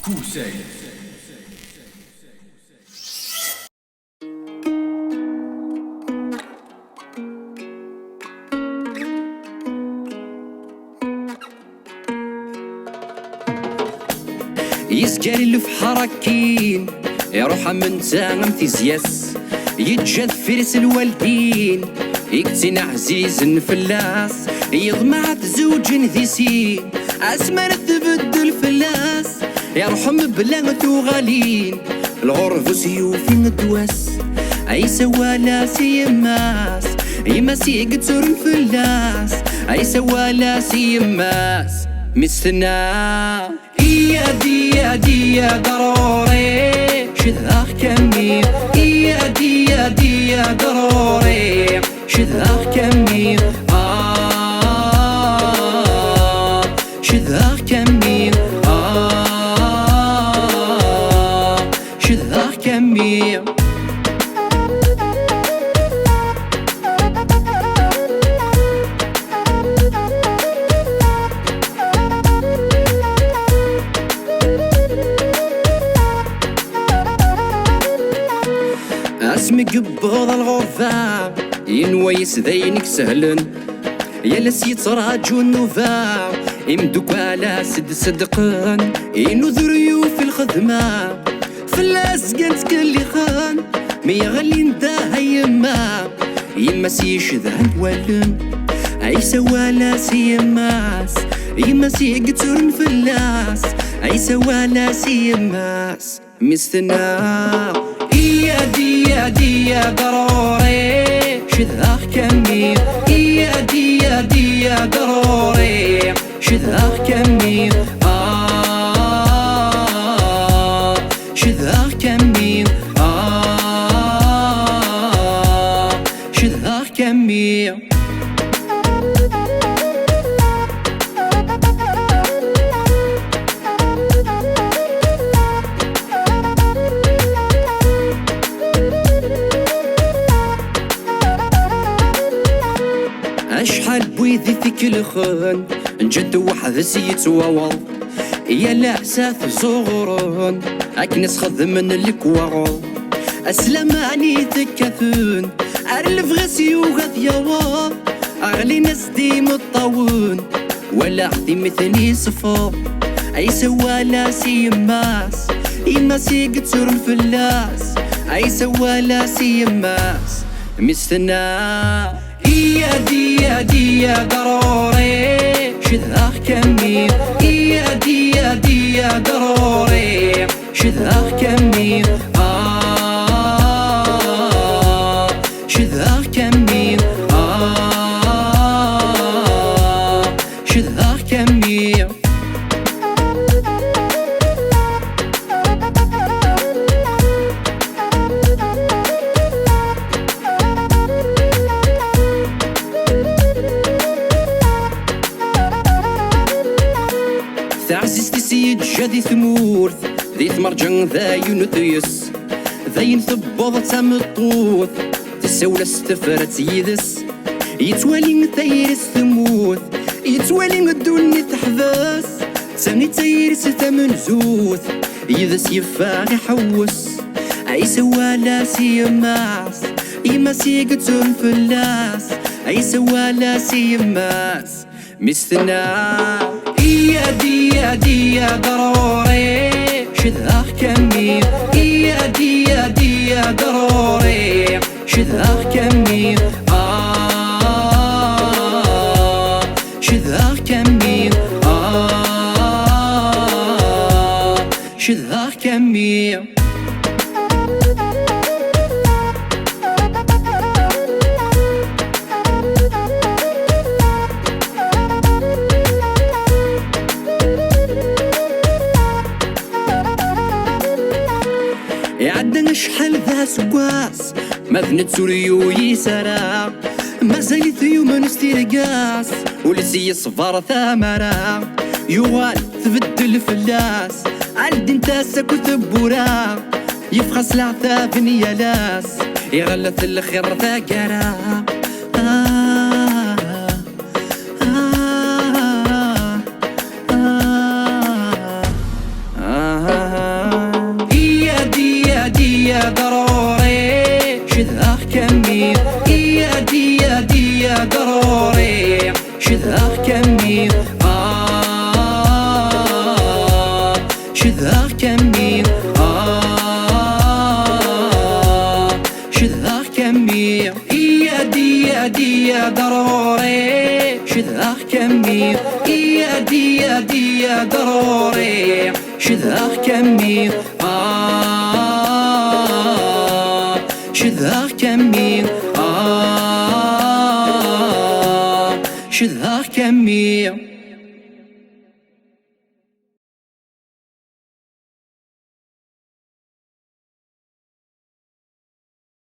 كوساي. يسجل في حركين يروح من تاغم تيزياس يتجاذ فيرس الوالدين يكتن عزيز فلاس يضمع زوج ذي سين عسمر تبدل فلاس يرحم بلغت وغالين الغرف سيوف ندواس اي سوالا سيماس يماس يقتر فلاس اي سوالا سيماس مستنا يا دي يا ضروري شذاخ كمير يا دي يا ضروري شذاخ كمير شذاخ كمير شذاخ كمير اسمي قبض الغرفة ينويس ذينك سهلن يلس يتراجو النوفا يمدوك على صدقان ينذريو في الخدمة فلاس قنت كل خان مي غلي نداها يما سيشذهن ولن عيسى ولا سيماس يما سيقترن فلاس عيسى ولا سيماس مستنا يا دي يا ضروري شذاخ كمير يا دي يا ضروري شذاخ كمير شذاخ كمير شذاخ كمير أشحال بويذي في كل خان جد واحد سيتواوض يا لعساث زغران أكنس خذ من الكوارو أسلام عني تكاثون أرلف غسي وغث يواض أغلي ناس ديم الطاون ولا عدي مثني صفار أي سوالا سيماس يماس يقتر الفلاس أي سوالا سيماس مستنا يا دي يا ضروري شذاخ كمير يا دي يا ضروري شذاخ كمير شذاخ كمير شذاخ كمير عزيزتي سيد جادي ثمورث ذي ثمرجن ذا يونثيس ذاين ثبوض تام الطوث تساولا استفرت يدس يتوالي ثيرس ثموث يتوالي الدنيا تحبس تاني تيرس ثمن زوث يدس يفاغ يحوس عيسى ولا سيماس يماس يقتل فلاس عيسى ولا سيماس مستنا يا دي يا ضروري شذاخ كمير يا دي يا ضروري شذاخ كمير شذاخ كمير شذاخ كمير يعدن شحال ذا سواس مثنت سوريو يسرع مازال ثيو من استرقاس ولسي يصفر ثمرة يوال تبدل فلاس عالدين تاسك وثبورا يفخص العثاف نيالاس يغلث الخير ثاقرا آه كمي شذاغ كمي شذاغ كمي يا دي يا دي يا ضروري شذاغ كمي يا دي يا دي يا ضروري شذاغ كمي شذاغ كمي شذاغ كمي